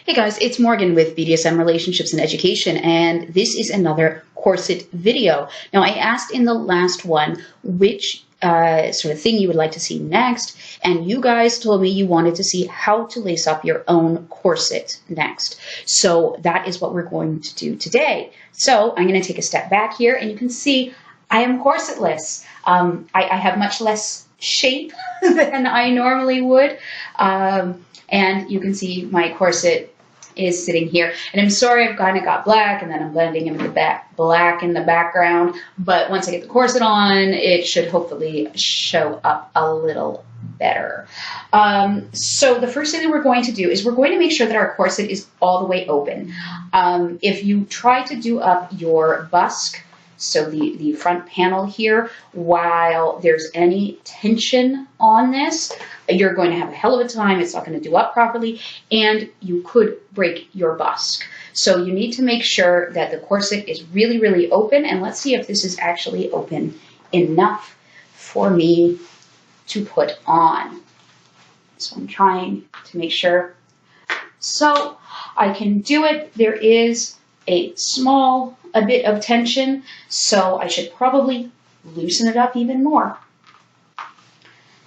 Hey guys, it's Morgan with BDSM Relationships and Education, and this is another corset video. Now, I asked in the last one which sort of thing you would like to see next, and you guys told me you wanted to see how to lace up your own corset next. So that is what we're going to do today. So I'm going to take a step back here, and you can see I am corsetless. I have much less shape than I normally would, and you can see my corset is sitting here. And I'm sorry I've kind of got black, and then I'm blending in with the black in the background. But once I get the corset on, it should hopefully show up a little better. So the first thing that we're going to do is we're going to make sure that our corset is all the way open. If you try to do up your busk, so the front panel here, while there's any tension on this, you're going to have a hell of a time. It's not going to do up properly, and you could break your busk. So you need to make sure that the corset is really, really open, and let's see if this is actually open enough for me to put on. So I'm trying to make sure. So I can do it. There is a bit of tension, so I should probably loosen it up even more.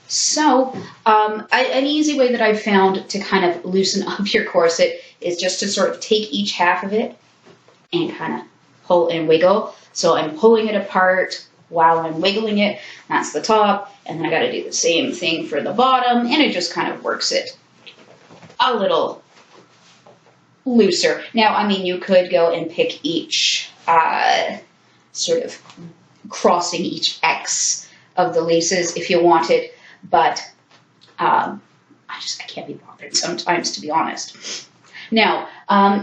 So an easy way that I've found to kind of loosen up your corset is just to sort of take each half of it and kind of pull and wiggle. So I'm pulling it apart while I'm wiggling it. That's the top, and then I got to do the same thing for the bottom, and it just kind of works it a little looser. Now, I mean, you could go and pick each sort of crossing each X of the laces if you wanted, but I can't be bothered sometimes, to be honest. Now,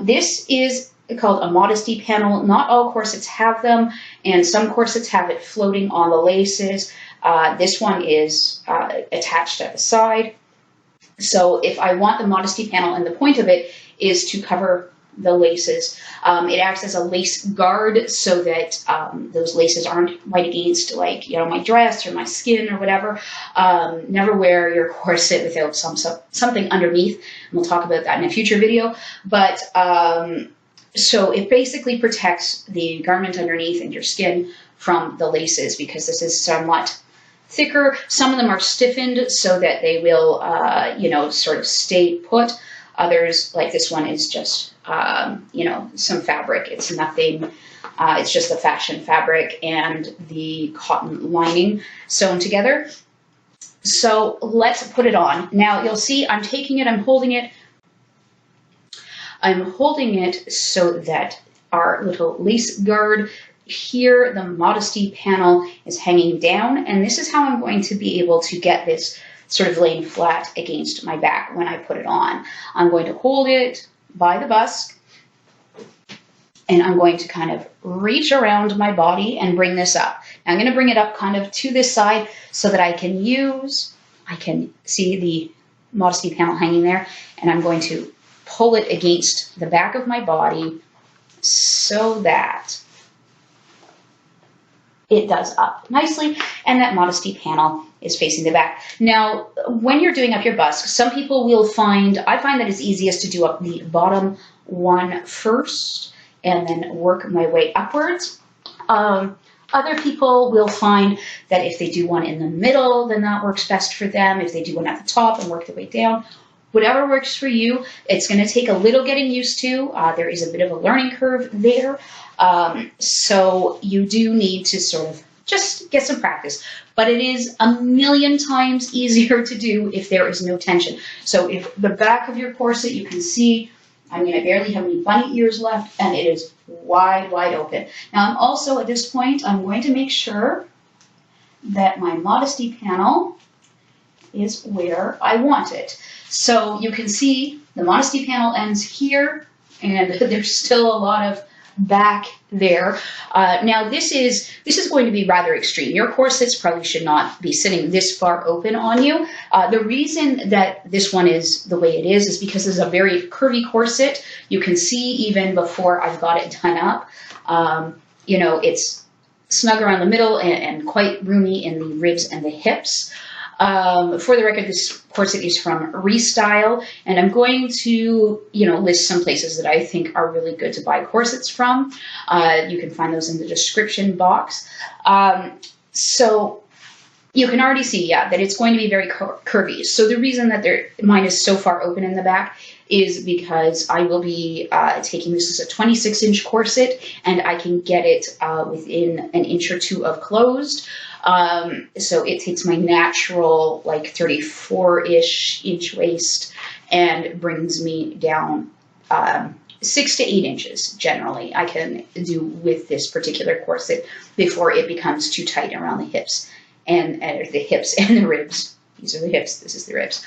this is called a modesty panel. Not all corsets have them, and some corsets have it floating on the laces. This one is attached at the side. So if I want the modesty panel, and the point of it is to cover the laces. It acts as a lace guard so that those laces aren't right against, like, you know, my dress or my skin or whatever. Never wear your corset without something underneath. And we'll talk about that in a future video. But so it basically protects the garment underneath and your skin from the laces, because this is somewhat thicker. Some of them are stiffened so that they will, you know, sort of stay put. Others, like this one, is just, you know, some fabric. It's nothing, it's just the fashion fabric and the cotton lining sewn together. So let's put it on. Now you'll see I'm taking it, I'm holding it so that our little lace guard here, the modesty panel, is hanging down. And this is how I'm going to be able to get this sort of laying flat against my back when I put it on. I'm going to hold it by the busk, and I'm going to kind of reach around my body and bring this up. Now I'm going to bring it up kind of to this side so that I can see the modesty panel hanging there, and I'm going to pull it against the back of my body so that it does up nicely, and that modesty panel is facing the back. Now, when you're doing up your busk, some people will find, I find that it's easiest to do up the bottom one first and then work my way upwards. Other people will find that if they do one in the middle, then that works best for them. If they do one at the top and work their way down, whatever works for you. It's going to take a little getting used to. There is a bit of a learning curve there. So you do need to sort of just get some practice. But it is a million times easier to do if there is no tension. So if the back of your corset, you can see, I mean, I barely have any bunny ears left, and it is wide, wide open. Now I'm also, at this point, I'm going to make sure that my modesty panel is where I want it. So you can see the modesty panel ends here, and there's still a lot of back there. Now this is going to be rather extreme. Your corsets probably should not be sitting this far open on you. The reason that this one is the way it is because this is a very curvy corset. You can see even before I've got it done up, you know, it's snug around the middle and quite roomy in the ribs and the hips. For the record, this corset is from Restyle, and I'm going to, list some places that I think are really good to buy corsets from. You can find those in the description box. So you can already see, that it's going to be very curvy. So the reason that mine is so far open in the back is because I will be taking this as a 26-inch corset, and I can get it within an inch or two of closed. So it takes my natural, like 34-ish inch waist and brings me down 6 to 8 inches, generally, I can do with this particular corset before it becomes too tight around the hips. And the hips and the ribs. These are the hips, this is the ribs.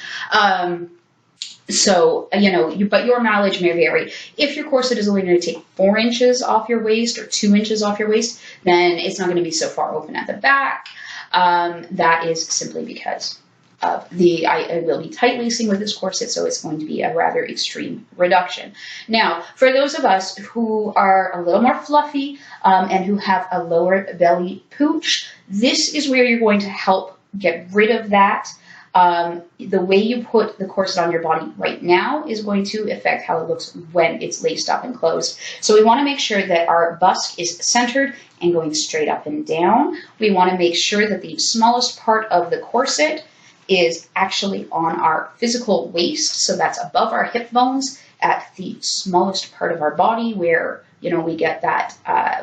But your mileage may vary. If your corset is only going to take 4 inches off your waist or 2 inches off your waist, then it's not going to be so far open at the back. That is simply because of I will be tight lacing with this corset, so it's going to be a rather extreme reduction. Now, for those of us who are a little more fluffy and who have a lower belly pooch, this is where you're going to help get rid of that. The way you put the corset on your body right now is going to affect how it looks when it's laced up and closed. So we want to make sure that our bust is centered and going straight up and down. We want to make sure that the smallest part of the corset is actually on our physical waist, so that's above our hip bones at the smallest part of our body where we get that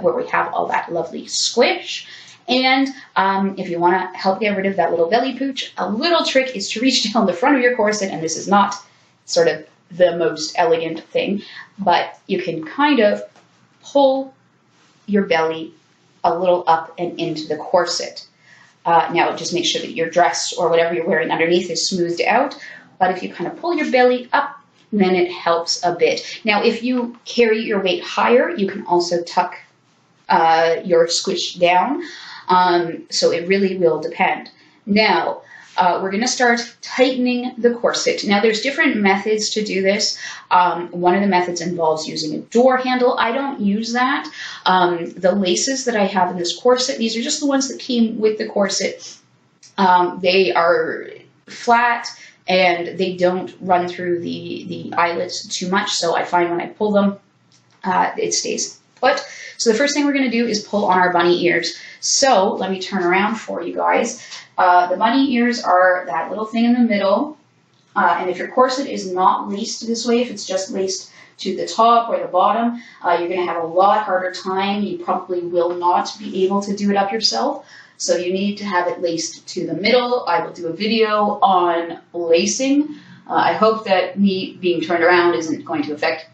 where we have all that lovely squish. And if you want to help get rid of that little belly pooch, a little trick is to reach down the front of your corset, and this is not sort of the most elegant thing, but you can kind of pull your belly a little up and into the corset. Now, just make sure that your dress or whatever you're wearing underneath is smoothed out. But if you kind of pull your belly up, then it helps a bit. Now, if you carry your weight higher, you can also tuck your squish down. So it really will depend. Now, we're going to start tightening the corset. Now, there's different methods to do this. One of the methods involves using a door handle. I don't use that. The laces that I have in this corset, these are just the ones that came with the corset. They are flat and they don't run through the eyelets too much. So I find when I pull them, it stays put. So the first thing we're going to do is pull on our bunny ears. So let me turn around for you guys. The bunny ears are that little thing in the middle. And if your corset is not laced this way, if it's just laced to the top or the bottom, you're going to have a lot harder time. You probably will not be able to do it up yourself. So you need to have it laced to the middle. I will do a video on lacing. I hope that me being turned around isn't going to affect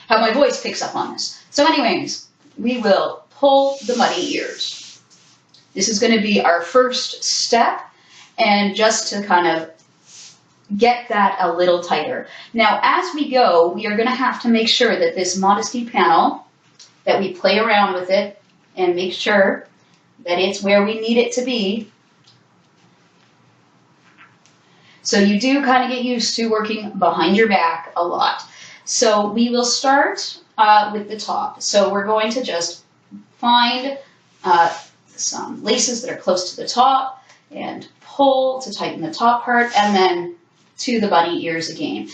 how my voice picks up on this. So anyways, we will pull the bunny ears. This is going to be our first step, and just to kind of get that a little tighter. Now, as we go, we are going to have to make sure that this modesty panel, that we play around with it and make sure that it's where we need it to be. So you do kind of get used to working behind your back a lot. So we will start with the top. So we're going to just find some laces that are close to the top and pull to tighten the top part, and then to the bunny ears again.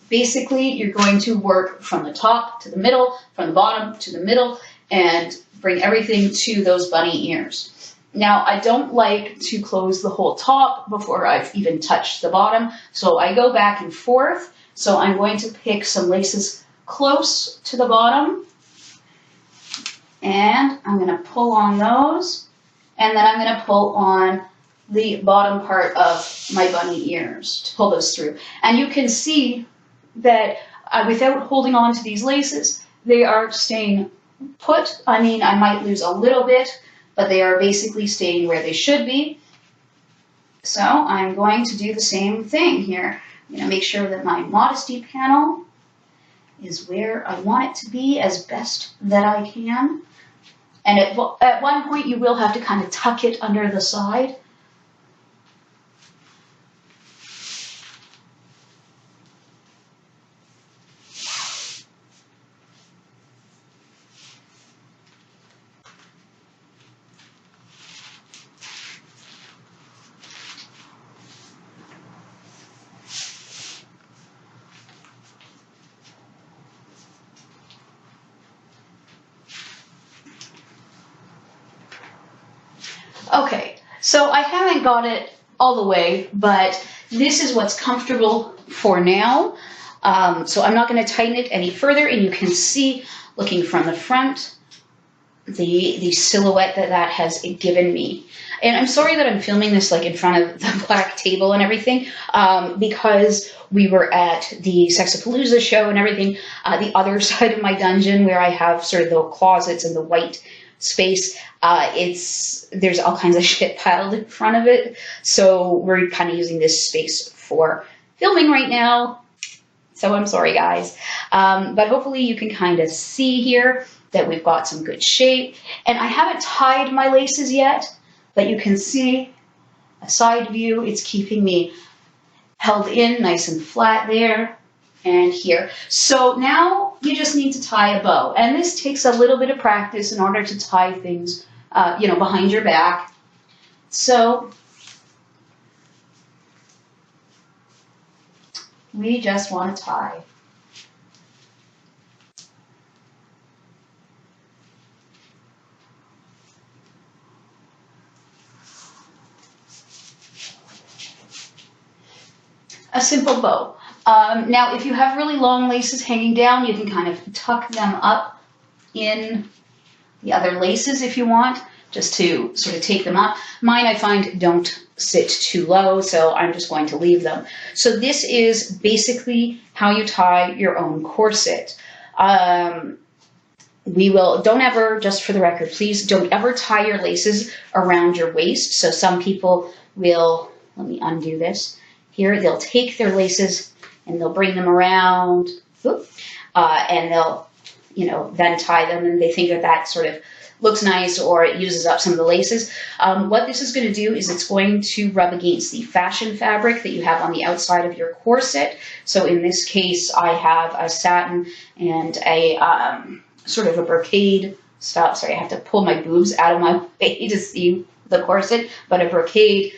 Basically, you're going to work from the top to the middle, from the bottom to the middle, and bring everything to those bunny ears. Now, I don't like to close the whole top before I've even touched the bottom, so I go back and forth. So I'm going to pick some laces close to the bottom, and I'm going to pull on those, and then I'm going to pull on the bottom part of my bunny ears to pull those through. And you can see that without holding on to these laces, they are staying put. I mean, I might lose a little bit, but they are basically staying where they should be. So I'm going to do the same thing here. I'm going to make sure that my modesty panel is where I want it to be as best that I can. And at one point, you will have to kind of tuck it under the side. Okay, so I haven't got it all the way, but this is what's comfortable for now. So I'm not going to tighten it any further, and you can see, looking from the front, the silhouette that has given me. And I'm sorry that I'm filming this like in front of the black table and everything, because we were at the Sexapalooza show and everything, the other side of my dungeon where I have sort of the closets and the white space, there's all kinds of shit piled in front of it. So we're kind of using this space for filming right now. So I'm sorry, guys. But hopefully you can kind of see here that we've got some good shape. And I haven't tied my laces yet, but you can see a side view. It's keeping me held in nice and flat there and here. So now you just need to tie a bow. And this takes a little bit of practice in order to tie things, behind your back. So we just want to tie. A simple bow. Now, if you have really long laces hanging down, you can kind of tuck them up in the other laces if you want, just to sort of take them up. Mine, I find, don't sit too low, so I'm just going to leave them. So this is basically how you tie your own corset. Don't ever, just for the record, please don't ever tie your laces around your waist. So some people will, let me undo this. Here, they'll take their laces and they'll bring them around, and they'll, then tie them, and they think that sort of looks nice or it uses up some of the laces. What this is going to do is it's going to rub against the fashion fabric that you have on the outside of your corset. So in this case, I have a satin and a sort of a brocade style. Sorry, I have to pull my boobs out of my way to see the corset, but a brocade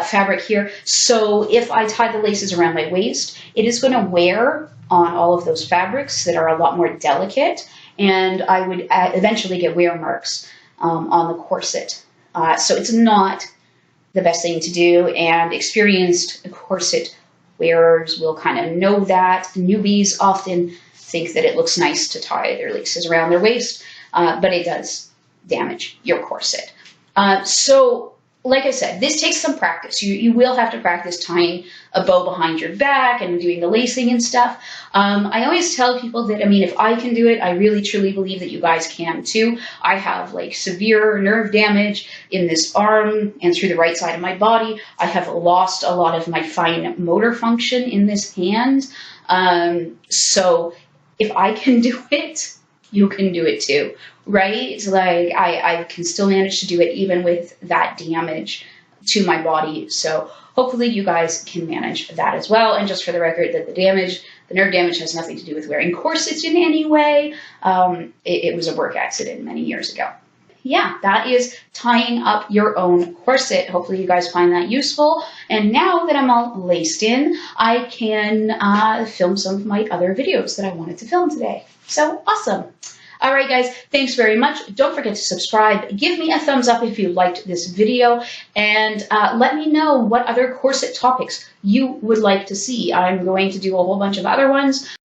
fabric here. So if I tie the laces around my waist, it is going to wear on all of those fabrics that are a lot more delicate, and I would eventually get wear marks on the corset. So it's not the best thing to do, and experienced corset wearers will kind of know that. Newbies often think that it looks nice to tie their laces around their waist, but it does damage your corset. So, like I said, this takes some practice. You will have to practice tying a bow behind your back and doing the lacing and stuff. I always tell people that, if I can do it, I really truly believe that you guys can too. I have like severe nerve damage in this arm and through the right side of my body. I have lost a lot of my fine motor function in this hand. So if I can do it, you can do it too, right? Like I can still manage to do it even with that damage to my body. So hopefully you guys can manage that as well. And just for the record, that the nerve damage has nothing to do with wearing corsets in any way. It was a work accident many years ago. Yeah, that is tying up your own corset. Hopefully you guys find that useful. And now that I'm all laced in, I can film some of my other videos that I wanted to film today. So awesome. All right, guys, thanks very much. Don't forget to subscribe. Give me a thumbs up if you liked this video, and let me know what other corset topics you would like to see. I'm going to do a whole bunch of other ones.